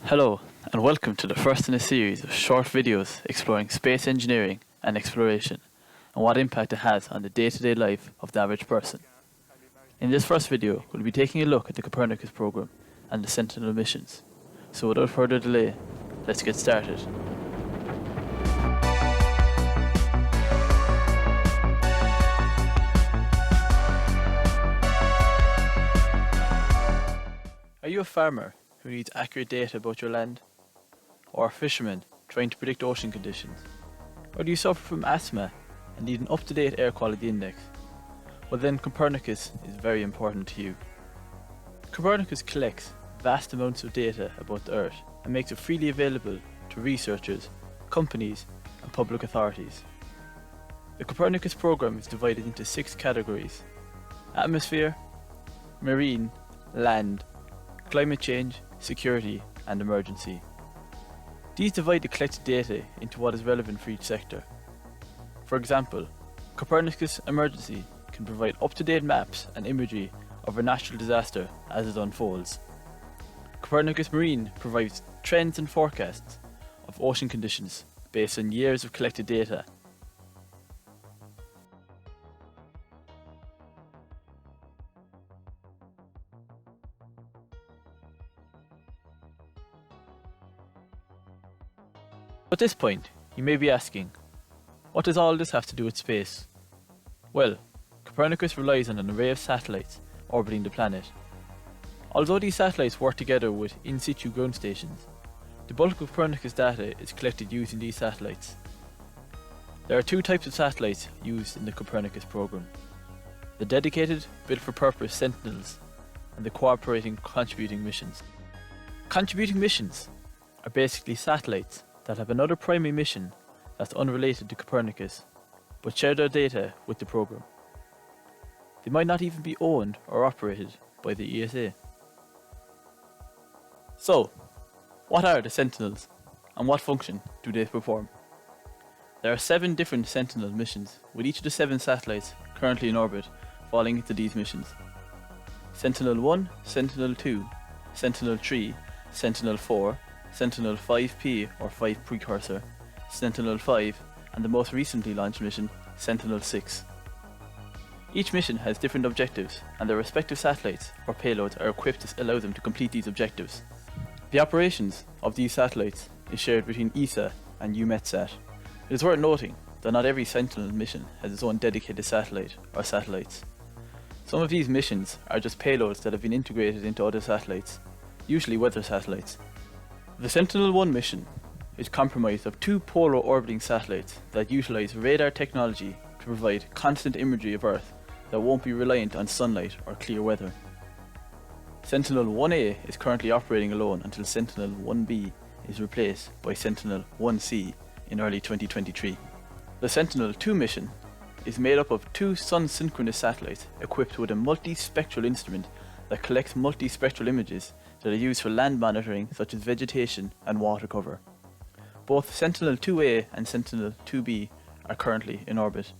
Hello, and welcome to the first in a series of short videos exploring space engineering and exploration, and what impact it has on the day-to-day life of the average person. In this first video, we'll be taking a look at the Copernicus program and the Sentinel missions. So without further delay, let's get started. Are you a farmer who needs accurate data about your land? Or a fisherman trying to predict ocean conditions? Or do you suffer from asthma and need an up-to-date air quality index? Well then, Copernicus is very important to you. Copernicus collects vast amounts of data about the Earth and makes it freely available to researchers, companies and public authorities. The Copernicus program is divided into 6 categories: atmosphere, marine, land, climate change, security and emergency. These divide the collected data into what is relevant for each sector. For example, Copernicus Emergency can provide up-to-date maps and imagery of a natural disaster as it unfolds. Copernicus Marine provides trends and forecasts of ocean conditions based on years of collected data. At this point, you may be asking, what does all this have to do with space? Well, Copernicus relies on an array of satellites orbiting the planet. Although these satellites work together with in-situ ground stations, the bulk of Copernicus data is collected using these satellites. There are 2 types of satellites used in the Copernicus program: the dedicated, built-for-purpose Sentinels and the cooperating contributing missions. Contributing missions are basically satellites that have another primary mission that's unrelated to Copernicus, but share their data with the program. They might not even be owned or operated by the ESA. So, what are the Sentinels, and what function do they perform? There are 7 different Sentinel missions, with each of the 7 satellites currently in orbit falling into these missions: Sentinel-1, Sentinel-2, Sentinel-3, Sentinel-4, Sentinel-5P or 5 Precursor, Sentinel-5, and the most recently launched mission, Sentinel-6. Each mission has different objectives, and their respective satellites or payloads are equipped to allow them to complete these objectives. The operations of these satellites is shared between ESA and EUMETSAT. It is worth noting that not every Sentinel mission has its own dedicated satellite or satellites. Some of these missions are just payloads that have been integrated into other satellites, usually weather satellites. The Sentinel-1 mission is comprised of 2 polar orbiting satellites that utilize radar technology to provide constant imagery of Earth that won't be reliant on sunlight or clear weather. Sentinel-1A is currently operating alone until Sentinel-1B is replaced by Sentinel-1C in early 2023. The Sentinel-2 mission is made up of 2 sun-synchronous satellites equipped with a multi-spectral instrument that collects multispectral images that are used for land monitoring such as vegetation and water cover. Both Sentinel-2A and Sentinel-2B are currently in orbit.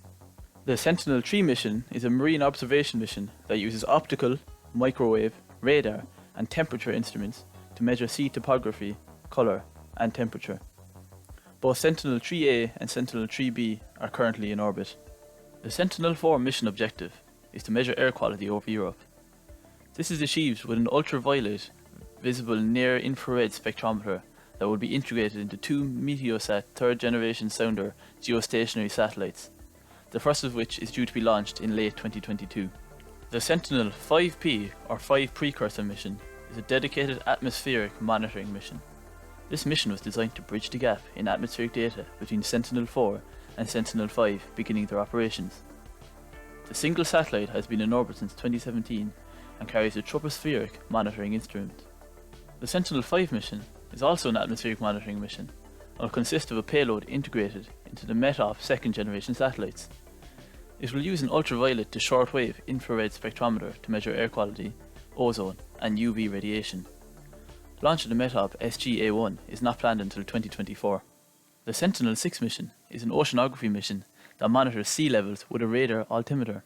The Sentinel-3 mission is a marine observation mission that uses optical, microwave, radar and temperature instruments to measure sea topography, colour and temperature. Both Sentinel-3A and Sentinel-3B are currently in orbit. The Sentinel-4 mission objective is to measure air quality over Europe. This is achieved with an ultraviolet visible near-infrared spectrometer that will be integrated into 2 Meteosat 3rd generation sounder geostationary satellites, the first of which is due to be launched in late 2022. The Sentinel-5P or 5 Precursor mission is a dedicated atmospheric monitoring mission. This mission was designed to bridge the gap in atmospheric data between Sentinel-4 and Sentinel-5 beginning their operations. The single satellite has been in orbit since 2017 and carries a tropospheric monitoring instrument. The Sentinel-5 mission is also an atmospheric monitoring mission and will consist of a payload integrated into the METOP 2nd generation satellites. It will use an ultraviolet to shortwave infrared spectrometer to measure air quality, ozone and UV radiation. Launch of the METOP SG-A1 is not planned until 2024. The Sentinel-6 mission is an oceanography mission that monitors sea levels with a radar altimeter.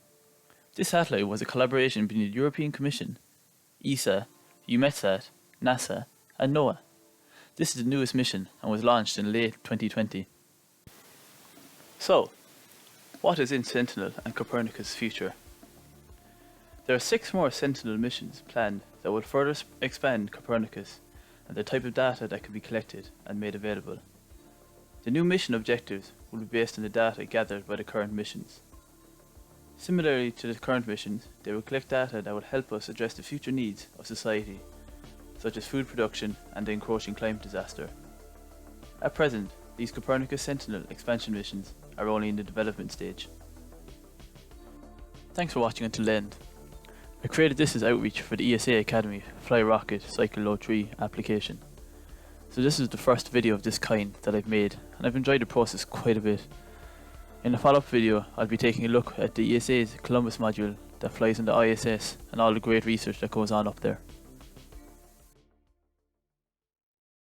This satellite was a collaboration between the European Commission, ESA, EUMETSAT, NASA and NOAA. This is the newest mission and was launched in late 2020. So, what is in Sentinel and Copernicus' future? There are 6 more Sentinel missions planned that will further expand Copernicus and the type of data that can be collected and made available. The new mission objectives will be based on the data gathered by the current missions. Similarly to the current missions, they will collect data that will help us address the future needs of society, such as food production and the encroaching climate disaster. At present, these Copernicus Sentinel expansion missions are only in the development stage. Thanks for watching until the end. I created this as outreach for the ESA Academy Fly Rocket Cycle Low 3 application. So this is the first video of this kind that I've made, and I've enjoyed the process quite a bit. In the follow-up video, I'll be taking a look at the ESA's Columbus module that flies on the ISS and all the great research that goes on up there.